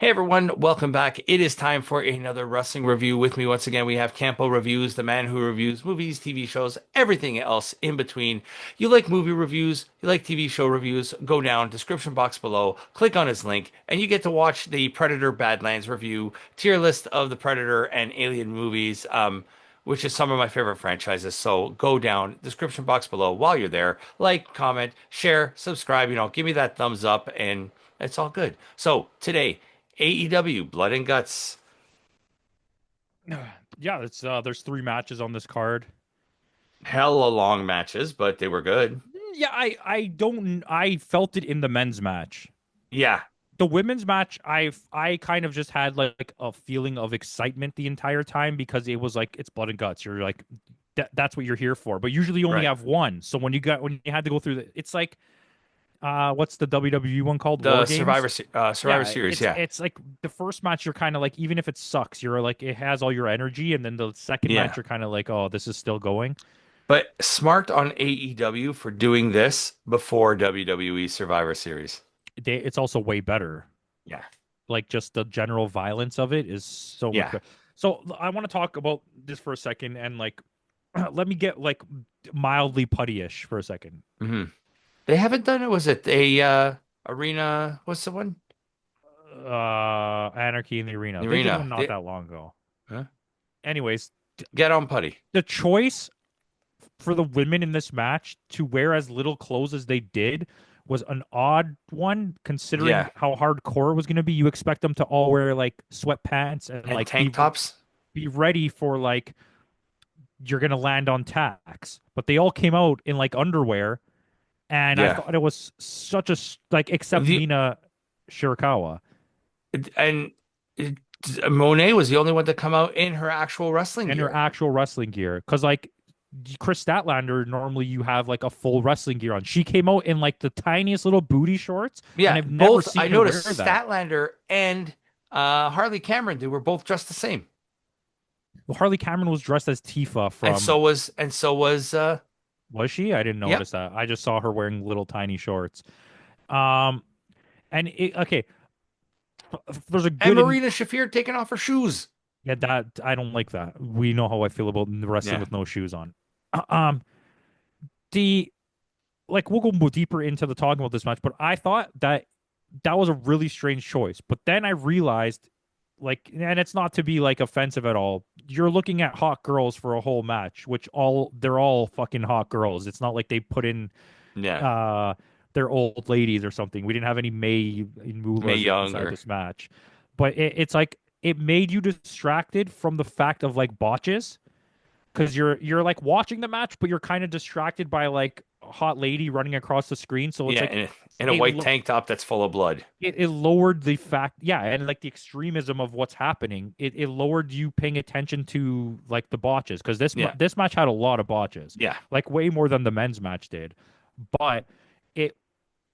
everyone, welcome back. It is time for another wrestling review. With me once again, we have Campo.Reviews, the man who reviews movies, TV shows, everything else in between. You like movie reviews, you like TV show reviews, go down, description box below, click on his link, and you get to watch the Predator Badlands review, tier list of the Predator and Alien movies, which is some of my favorite franchises. So go down, description box below while you're there. Like, comment, share, subscribe, give me that thumbs up, and it's all good. So today, AEW Blood and Guts. Yeah, it's there's three matches on this card. Hella long matches, but they were good. Yeah, I felt it in the men's match. Yeah, The women's match, I kind of just had like a feeling of excitement the entire time because it was like it's blood and guts. You're like that's what you're here for. But usually you only right. have one. So when you had to go through it's like what's the WWE one called? War The Games? Survivor Yeah, Series, yeah. it's like the first match you're kind of like even if it sucks, you're like it has all your energy, and then the second Yeah. match you're kind of like, oh, this is still going. But smart on AEW for doing this before WWE Survivor Series. It's also way better. Yeah. Like just the general violence of it is so much Yeah. better. So I want to talk about this for a second and like let me get like mildly puttyish for a second. hmm They haven't done it. Was it a arena? What's the one? Anarchy in the Arena. The They did arena. one not that long ago. Huh? Anyways, Get on putty. the choice for the women in this match to wear as little clothes as they did was an odd one considering Yeah. how hardcore it was going to be. You expect them to all wear like sweatpants and And like tank tops. be ready for like you're gonna land on tax. But they all came out in like underwear, and I Yeah. thought it was such a like except The Mina Shirakawa and Monet was the only one to come out in her actual wrestling and her gear. actual wrestling gear, because like Chris Statlander normally you have like a full wrestling gear on. She came out in like the tiniest little booty shorts, and Yeah, I've never both seen I her wear noticed that. Statlander and Harley Cameron, they were both dressed the same. Well, Harley Cameron was dressed as Tifa And from. so was Was she? I didn't yep. notice that. I just saw her wearing little tiny shorts. Um, okay, there's a And good in Marina Shafir taking off her shoes. yeah, that I don't like that. We know how I feel about wrestling Yeah. with no shoes on. Uh, Um, the like we'll go deeper into the talking about this match, but I thought that that was a really strange choice. But then I realized, like, and it's not to be like offensive at all. You're looking at hot girls for a whole match, which all they're all fucking hot girls. It's not like they put in Yeah. uh their old ladies or something. We didn't have any May May Mulas Young inside or this match, but it's like it made you distracted from the fact of like botches because you're like watching the match, but you're kind of distracted by like a hot lady running across the screen. So it's yeah, like in a it white tank top that's full of blood. it lowered the fact, yeah, and like the extremism of what's happening. It lowered you paying attention to like the botches because Yeah. this match had a lot of botches, Yeah. like way more than the men's match did, but it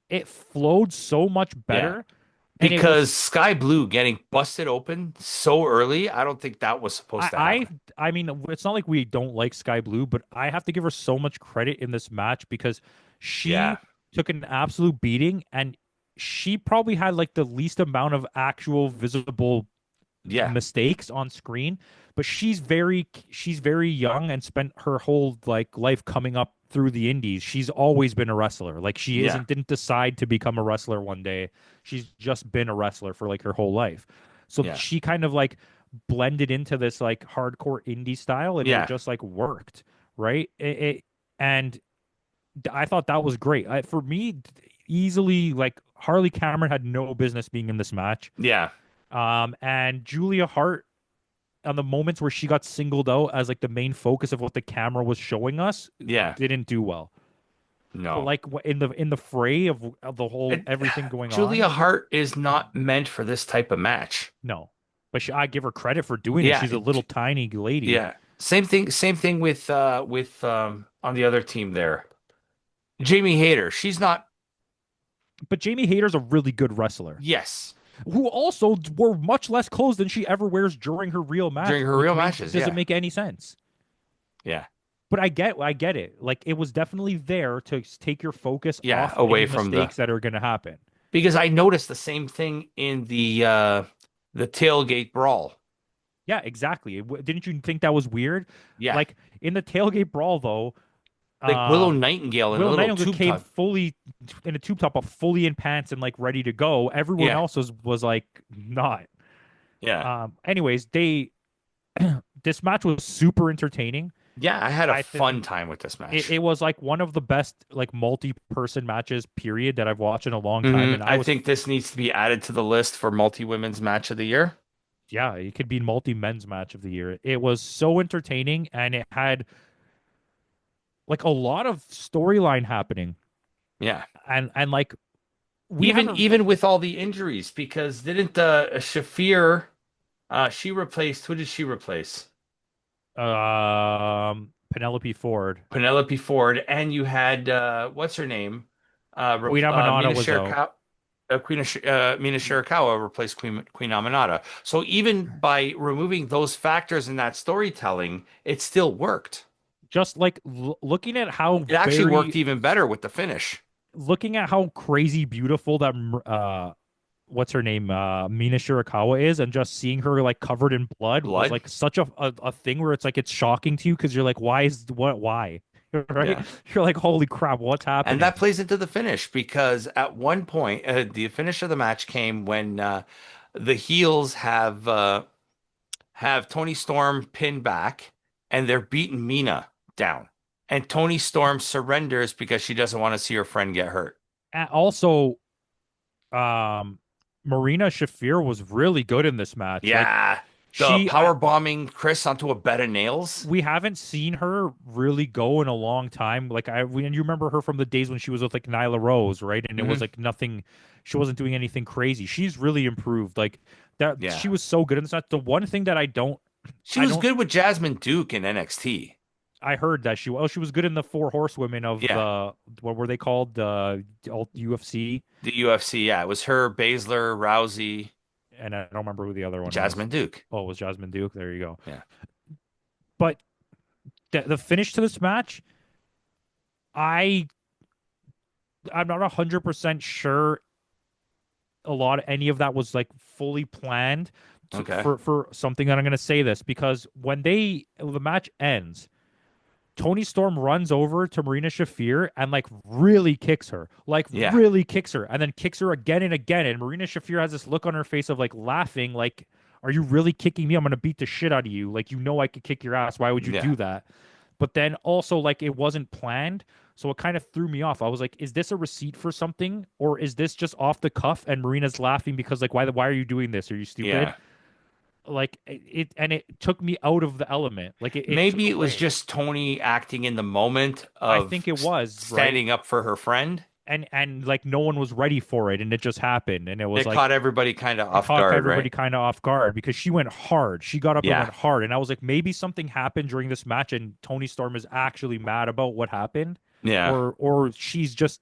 it flowed so much Yeah. better, and it Because was Sky Blue getting busted open so early, I don't think that was supposed I to I happen. I mean it's not like we don't like Sky Blue, but I have to give her so much credit in this match because Yeah. she took an absolute beating, and she probably had like the least amount of actual visible Yeah. mistakes on screen, but she's very young and spent her whole like life coming up through the indies. She's always been a wrestler. Like she Yeah. isn't didn't decide to become a wrestler one day. She's just been a wrestler for like her whole life. So Yeah. she kind of like blended into this like hardcore indie style, and it Yeah. just like worked, right? And I thought that was great. For me, easily like Harley Cameron had no business being in this match. Yeah. And Julia Hart, on the moments where she got singled out as like the main focus of what the camera was showing us, Yeah. didn't do well. But No. like in the fray of the whole It, everything going on, Julia Hart is not meant for this type of match. no. But I give her credit for doing it. Yeah. She's a little tiny lady. Yeah. Same thing with on the other team there. Jamie Hayter. She's not. But Jamie Hayter's a really good wrestler Yes. who also wore much less clothes than she ever wears during her real During matches, her which real makes matches, doesn't yeah. make any sense. Yeah. But I get it. Like it was definitely there to take your focus Yeah, off any away from the mistakes that are going to happen. because I noticed the same thing in the The tailgate brawl. Yeah, exactly. Didn't you think that was weird? Yeah. Like in the tailgate brawl, though, Like Willow um, Nightingale in a Will little Nightingale tube came top. fully in a tube top, but fully in pants and like ready to go. Everyone Yeah. else was like not. Yeah. Anyways, they this match was super entertaining. Yeah. I had a I think fun time with this it match. was like one of the best like multi-person matches period that I've watched in a long time, and I I was think this needs to be added to the list for multi-women's match of the year. yeah, it could be multi-men's match of the year. It was so entertaining, and it had like a lot of storyline happening, Yeah. and like we Even haven't even with all the injuries, because didn't Shafir she replaced, who did she replace? Penelope Ford. Penelope Ford, and you had what's her name? Queen Aminata was out. Mina Shirakawa replaced Queen Aminata. So even by removing those factors in that storytelling, it still worked. Just like looking at how It actually worked very even better with the finish. looking at how crazy beautiful that what's her name Mina Shirakawa is, and just seeing her like covered in blood was Blood. like such a thing where it's like it's shocking to you because you're like why right, Yeah. you're like holy crap, what's And happening. that plays into the finish because at one point, the finish of the match came when the heels have Tony Storm pinned back and they're beating Mina down. And Tony Storm surrenders because she doesn't want to see her friend get hurt. And also um Marina Shafir was really good in this match. Like Yeah. The she power bombing Chris onto a bed of nails. we haven't seen her really go in a long time. Like and you remember her from the days when she was with like Nyla Rose, right? And it was Hmm. like nothing, she wasn't doing anything crazy. She's really improved. Like that, Yeah. she was so good in this match. The one thing that She I was don't, good with Jasmine Duke in NXT. I heard that she was good in the four horsewomen of Yeah. the what were they called the UFC, The UFC. Yeah. It was her, Baszler, Rousey, and I don't remember who the other one was. Jasmine Duke. Oh, it was Jasmine Duke. There you go. Yeah. But the finish to this match, I I'm not 100% sure a lot of any of that was like fully planned Okay. for something that I'm going to say this because when the match ends, Tony Storm runs over to Marina Shafir and like Yeah. really kicks her, and then kicks her again and again. And Marina Shafir has this look on her face of like laughing, like, "Are you really kicking me? I'm gonna beat the shit out of you. Like, you know I could kick your ass. Why would you Yeah. do that?" But then also like it wasn't planned, so it kind of threw me off. I was like, "Is this a receipt for something, or is this just off the cuff?" And Marina's laughing because like, "Why are you doing this? Are you stupid?" Yeah. Like and it took me out of the element. Like it took Maybe it was away. just Tony acting in the moment I of think it was right. standing up for her friend. And like no one was ready for it, and it just happened, and it was It like caught everybody kind of it off caught guard, everybody right? kind of off guard because she went hard. She got up and Yeah. went hard, and I was like, maybe something happened during this match, and Tony Storm is actually mad about what happened, Yeah. or she's just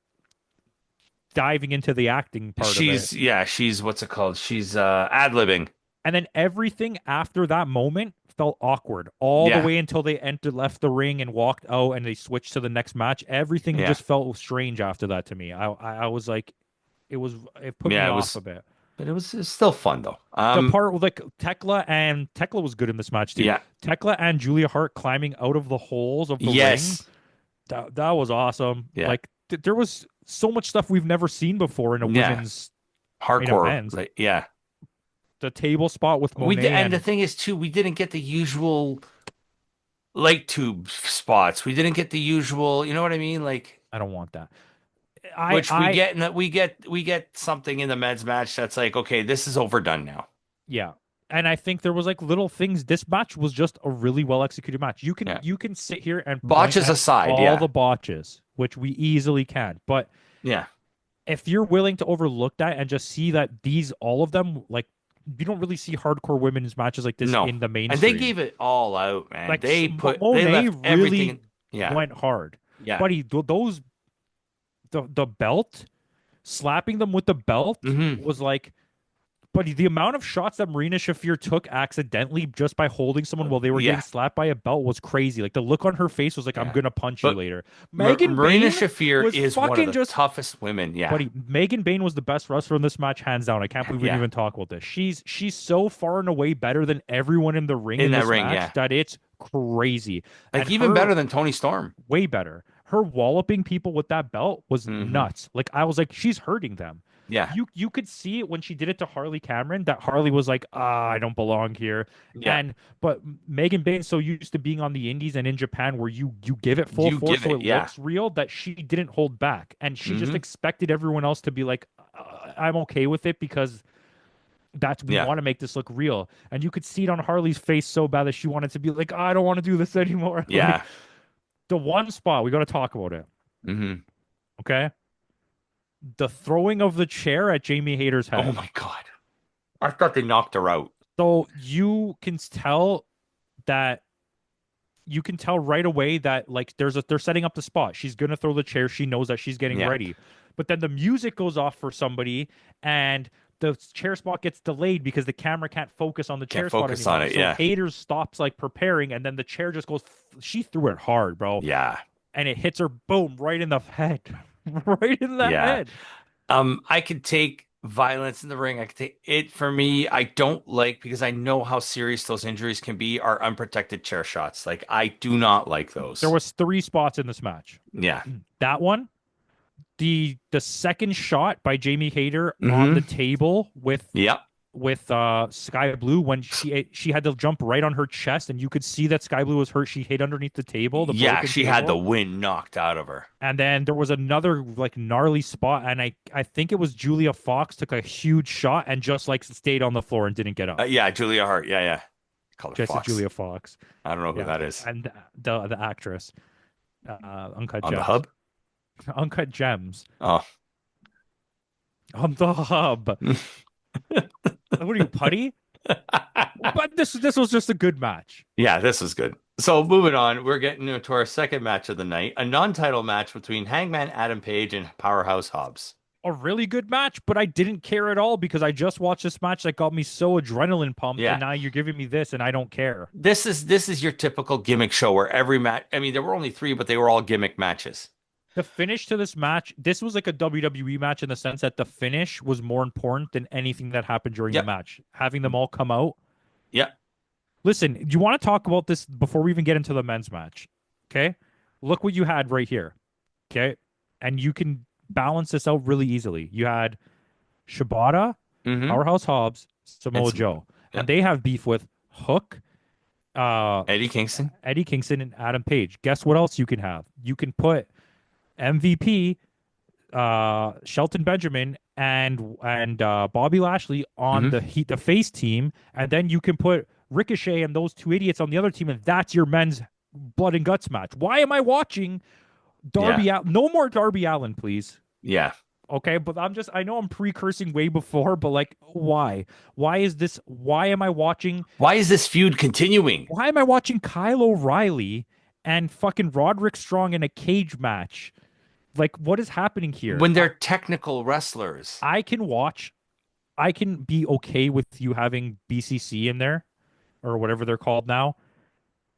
diving into the acting part of it. She's what's it called? She's ad-libbing. And then everything after that moment felt awkward all the Yeah. way until they entered, left the ring, and walked out, and they switched to the next match. Everything Yeah. just felt strange after that to me. I was like, it put me Yeah, it off was a bit. but it's still fun though. The part with like Tekla was good in this match too. Yeah. Tekla and Julia Hart climbing out of the holes of the ring, Yes. that was awesome. Yeah. Like there was so much stuff we've never seen before in a Yeah. women's in a Hardcore. men's. Like, yeah. The table spot with We did, Monet and the and thing is too, we didn't get the usual light tube spots. We didn't get the usual, you know what I mean? Like I don't want that. which we I get in that we get something in the men's match that's like, okay, this is overdone now. Yeah. And I think there was like little things. This match was just a really well executed match. Yeah. You can sit here and point Botches at aside, all yeah. the botches, which we easily can. But Yeah. if you're willing to overlook that and just see that all of them, like, you don't really see hardcore women's matches like this No. in the And they mainstream. gave it all out, man. Like They Monet left everything really yeah. went hard, Yeah. but those the belt, slapping them with the belt Hmm. was like But the amount of shots that Marina Shafir took accidentally just by holding someone while they were getting Yeah, slapped by a belt was crazy. Like the look on her face was like, "I'm yeah. gonna punch you But later." Megan Marina Bain Shafir was is one of fucking the just. toughest women. Yeah, Buddy, Megan Bain was the best wrestler in this match, hands down. I can't believe we didn't yeah. even talk about this. She's so far and away better than everyone in the ring In in that this ring, match yeah. that it's crazy. Like And even her better than Tony Storm. way better. Her walloping people with that belt was Hmm. nuts. Like I was like, she's hurting them. Yeah, You could see it when she did it to Harley Cameron that Harley was like, I don't belong here. yeah. And but Megan Bain's so used to being on the indies and in Japan where you give it full You force give so it, it yeah. looks real that she didn't hold back. And she just Hmm. expected everyone else to be like, I'm okay with it because that's we Yeah, want to make this look real. And you could see it on Harley's face so bad that she wanted to be like, I don't want to do this anymore. Like yeah. the one spot we got to talk about it. Hmm. Okay. The throwing of the chair at Jamie Hayter's Oh head. my God. I thought they knocked her out. So you can tell that you can tell right away that like they're setting up the spot. She's gonna throw the chair. She knows that she's getting Yeah, ready. But then the music goes off for somebody and the chair spot gets delayed because the camera can't focus on the can't chair spot focus on anymore. it. So Yeah, Hayter stops like preparing and then the chair just goes she threw it hard, bro. yeah, And it hits her boom right in the head. Right in the yeah. head. I could take violence in the ring. I could take it for me. I don't like because I know how serious those injuries can be are unprotected chair shots. Like I do not like There those. was three spots in this match. Yeah. That one, the second shot by Jamie Hayter on the Hmm. table Yep. with Sky Blue when she had to jump right on her chest and you could see that Sky Blue was hurt. She hid underneath the table, the Yeah, broken she had the table. wind knocked out of her. And then there was another like gnarly spot, and I think it was Julia Fox took a huge shot and just like stayed on the floor and didn't get up. Yeah, Julia Hart. Yeah, yeah. Call her Just as Fox. Julia Fox, I don't know who yeah, that is. and the actress, Uncut On the Gems, hub? Uncut Gems Oh. on the hub. What are you, putty? But this was just a good match. Yeah, this is good. So moving on, we're getting into our second match of the night, a non-title match between Hangman Adam Page and Powerhouse Hobbs. A really good match, but I didn't care at all because I just watched this match that got me so adrenaline pumped, and Yeah. now you're giving me this, and I don't care. This is your typical gimmick show where every match, I mean, there were only three, but they were all gimmick matches. The finish to this match, this was like a WWE match in the sense that the finish was more important than anything that happened during the Yep. match. Having them all come out. Yep. Listen, do you want to talk about this before we even get into the men's match? Okay. Look what you had right here. Okay. And you can balance this out really easily. You had Shibata, Hmm. Powerhouse Hobbs, And Samoa some, Joe. And yep. they have beef with Hook, uh, Eddie Kingston. Eddie Kingston, and Adam Page. Guess what else you can have? You can put MVP, Shelton Benjamin, and Bobby Lashley on Hmm. the face team, and then you can put Ricochet and those two idiots on the other team, and that's your men's blood and guts match. Why am I watching Yeah. Darby Allen? No more Darby Allen, please. Yeah. Okay, but I know I'm precursing way before, but like, why? Why is this? Why is this feud continuing Why am I watching Kyle O'Reilly and fucking Roderick Strong in a cage match? Like, what is happening here? when they're technical wrestlers? I can watch. I can be okay with you having BCC in there or whatever they're called now.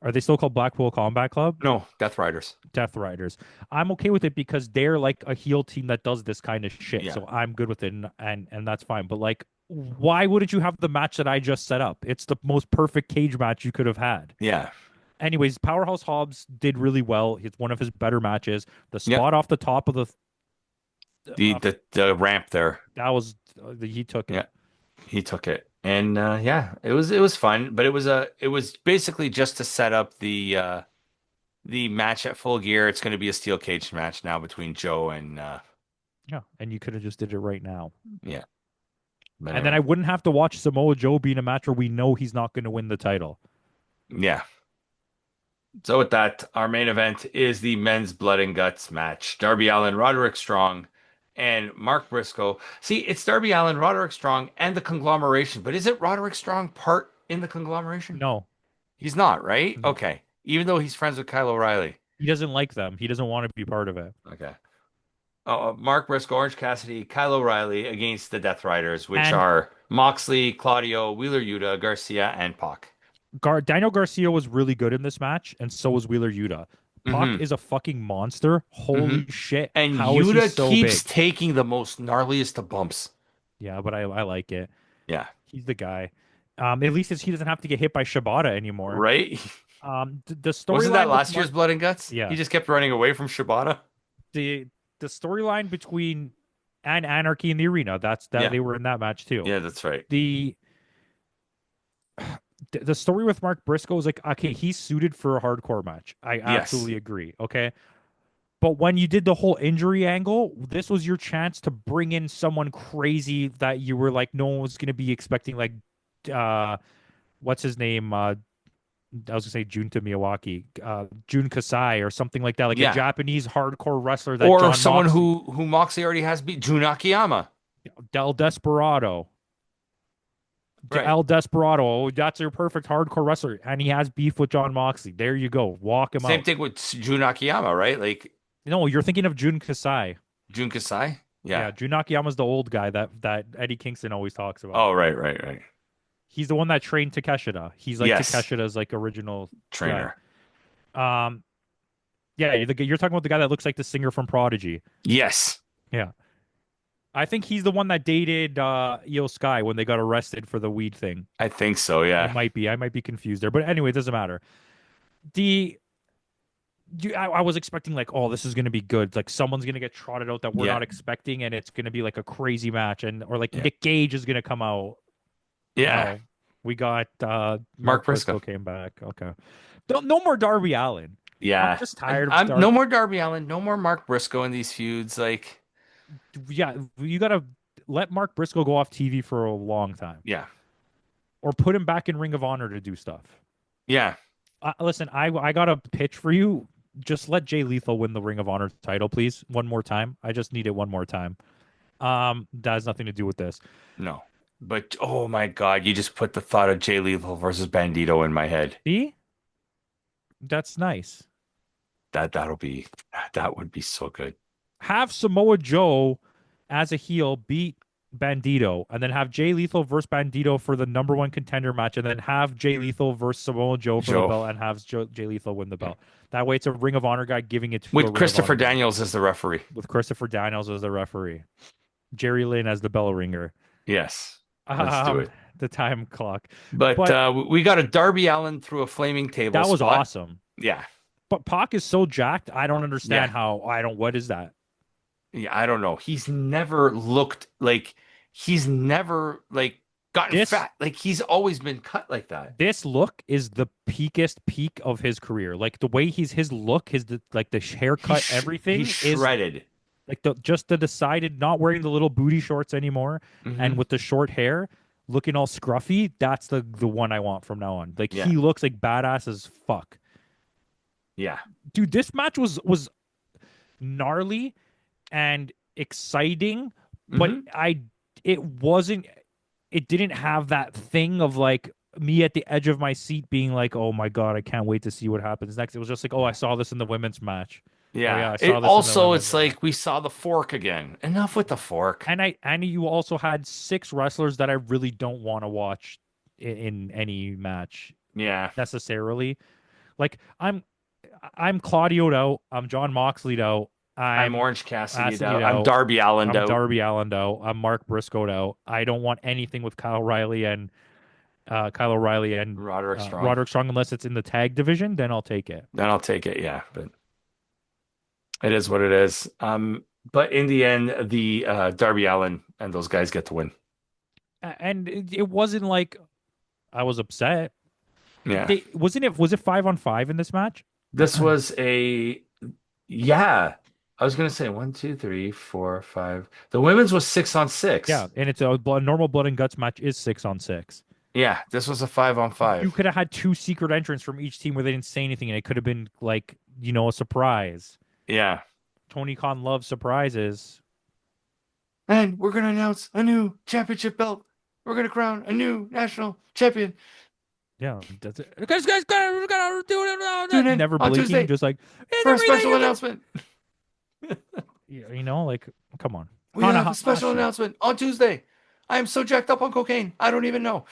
Are they still called Blackpool Combat Club? No, Death Riders. Death Riders. I'm okay with it because they're like a heel team that does this kind of shit. Yeah. So I'm good with it and that's fine. But like why wouldn't you have the match that I just set up? It's the most perfect cage match you could have had. Yeah. Anyways, Powerhouse Hobbs did really well. It's one of his better matches. The Yep. spot off the top of the The ramp there. that was he took it. Yeah. He took it. And yeah, it was fun, but it was basically just to set up the match at Full Gear. It's going to be a steel cage match now between Joe and Yeah, and you could have just did it right now. yeah. But And then I anyway. wouldn't have to watch Samoa Joe be in a match where we know he's not going to win the title. Yeah. So with that, our main event is the men's blood and guts match. Darby Allin, Roderick Strong, and Mark Briscoe. See, it's Darby Allin, Roderick Strong, and the conglomeration. But is it Roderick Strong part in the conglomeration? No, He's not, right? no. Okay. Even though he's friends with Kyle O'Reilly. He doesn't like them. He doesn't want to be part of it. Okay. Mark Briscoe, Orange Cassidy, Kyle O'Reilly against the Death Riders, which And are Moxley, Claudio, Wheeler Yuta, Garcia, and Pac. Daniel Garcia was really good in this match, and so was Wheeler Yuta. Pac Mm-hmm. is a fucking monster. Mm-hmm. Holy shit. And How is he Yuta so keeps big? taking the most gnarliest of bumps. Yeah, but I like it. Yeah. He's the guy. At least he doesn't have to get hit by Shibata anymore. Right? The Wasn't that storyline with last Mark, year's Blood and Guts? He yeah, just kept running away from Shibata. the the storyline between and Anarchy in the arena. That's that Yeah. they were in that match too. Yeah, that's right. The the story with Mark Briscoe is like, okay, he's suited for a hardcore match. I Yes. absolutely agree. Okay. But when you did the whole injury angle, this was your chance to bring in someone crazy that you were like, no one was going to be expecting, like, uh, what's his name? I was gonna say Junta Miyawaki, Jun Kasai or something like that, like a Yeah. Japanese hardcore wrestler that Or John someone Moxley, who Moxley already has beat, Jun Akiyama. Del Desperado, Right. El Desperado. Oh, that's your perfect hardcore wrestler, and he has beef with John Moxley. There you go, walk him Same out. thing with Jun Akiyama, right? Like No, you're thinking of Jun Kasai. Jun Kasai. Yeah, Yeah. Jun Akiyama's the old guy that Eddie Kingston always talks about. Oh, right, right, right. He's the one that trained Takeshita. He's like Yes. Takeshita's like original guy. Trainer. Um, yeah, you're talking about the guy that looks like the singer from Prodigy. Yes. Yeah. I think he's the one that dated Io Sky when they got arrested for the weed thing. I think so, It yeah. might be. I might be confused there. But anyway, it doesn't matter. The I was expecting like, oh, this is gonna be good. Like someone's gonna get trotted out that we're Yeah. not expecting, and it's gonna be like a crazy match, and or like Yeah. Nick Gage is gonna come out. Yeah. No, we got Mark Mark Briscoe. Briscoe came back. Okay, no more Darby Allin. I'm Yeah. just tired of I'm no more Darby Allin, no more Mark Briscoe in these feuds. Like, Yeah, you gotta let Mark Briscoe go off TV for a long time, yeah. or put him back in Ring of Honor to do stuff. Yeah. Listen, I got a pitch for you. Just let Jay Lethal win the Ring of Honor title, please, one more time. I just need it one more time. That has nothing to do with this. No. But oh my God, you just put the thought of Jay Lethal versus Bandito in my head. See, that's nice. That would be so good. Have Samoa Joe as a heel beat Bandito, and then have Jay Lethal versus Bandito for the number one contender match, and then have Jay Lethal versus Samoa Joe for the Joe. belt, and have Jay Lethal win the belt. That way, it's a Ring of Honor guy giving it to a With Ring of Christopher Honor guy, Daniels as the referee. with Christopher Daniels as the referee, Jerry Lynn as the bell ringer. Yes. Let's do it. The time clock. But But we got a Darby Allin through a flaming table that was spot. awesome. Yeah. But Pac is so jacked. I don't understand Yeah. how. I don't. What is that? Yeah, I don't know. He's never like gotten This fat. Like he's always been cut like that. this look is the peakest peak of his career. Like the way his look, like the haircut, everything He's is shredded. like the decided not wearing the little booty shorts anymore, and Hmm. with the short hair, looking all scruffy. That's the one I want from now on. Like Yeah. he looks like badass as fuck. Yeah. Dude, this match was gnarly and exciting, but Hmm. it wasn't it didn't have that thing of like me at the edge of my seat being like, "Oh my God, I can't wait to see what happens next." It was just like, "Oh, I saw this in the women's match." Oh yeah, Yeah. I It saw this in the also women's it's match. like we saw the fork again. Enough with the fork. And you also had six wrestlers that I really don't want to watch in any match Yeah. necessarily. Like I'm Claudio'd out, I'm John Moxley'd out, I'm I'm Orange Cassidy Cassidy'd out. I'm out, Darby Allin I'm out. Darby Allin out, I'm Mark Briscoe out. I don't want anything with Kyle O'Reilly and Roderick Strong. Roderick Strong unless it's in the tag division, then I'll take it. Then I'll take it. Yeah. But it is what it is. But in the end, the Darby Allin and those guys get to win. And it wasn't like I was upset. Yeah. Was it 5-on-5 in this match? This was yeah. I was gonna say one, two, three, four, five. The women's was 6-on-6. Yeah, and it's a normal blood and guts match is 6-on-6. Yeah, this was a 5-on-5. You could have had two secret entrants from each team where they didn't say anything, and it could have been like, a surprise. Yeah. Tony Khan loves surprises. And we're gonna announce a new championship belt. We're gonna crown a new national champion. Yeah, that's it. Guys, gotta do it. Tune in Never on blinking, Tuesday just like for a special announcement. You know, like, come on. We have a special Tanahashi. announcement on Tuesday. I am so jacked up on cocaine. I don't even know.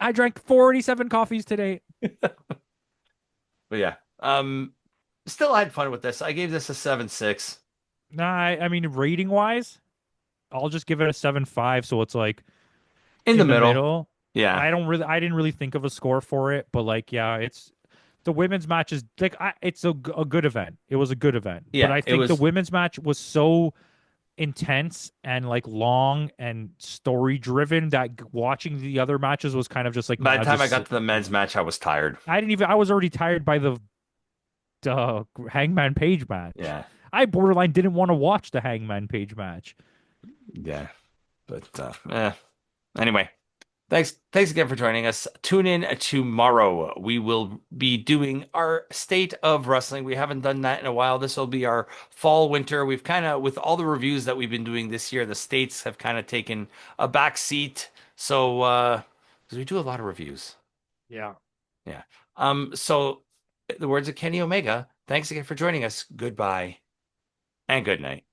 I drank 47 coffees today. But yeah, still I had fun with this. I gave this a 7.6. Nah, I mean, rating wise, I'll just give it a 7.5. So it's like In the in the middle. middle. Yeah. I didn't really think of a score for it, but like, yeah, it's the women's match is like, it's a good event. It was a good event, but Yeah, I it think the was. women's match was so intense and like long and story driven that watching the other matches was kind of just like, By the nah, time I just got to the men's match, I was tired. I was already tired by the Hangman Page match. Yeah. I borderline didn't want to watch the Hangman Page match. Yeah. But anyway, thanks again for joining us. Tune in tomorrow. We will be doing our state of wrestling. We haven't done that in a while. This will be our fall winter. We've kind of with all the reviews that we've been doing this year, the states have kind of taken a back seat. So because we do a lot of reviews. Yeah. Yeah. So the words of Kenny Omega, thanks again for joining us. Goodbye and good night.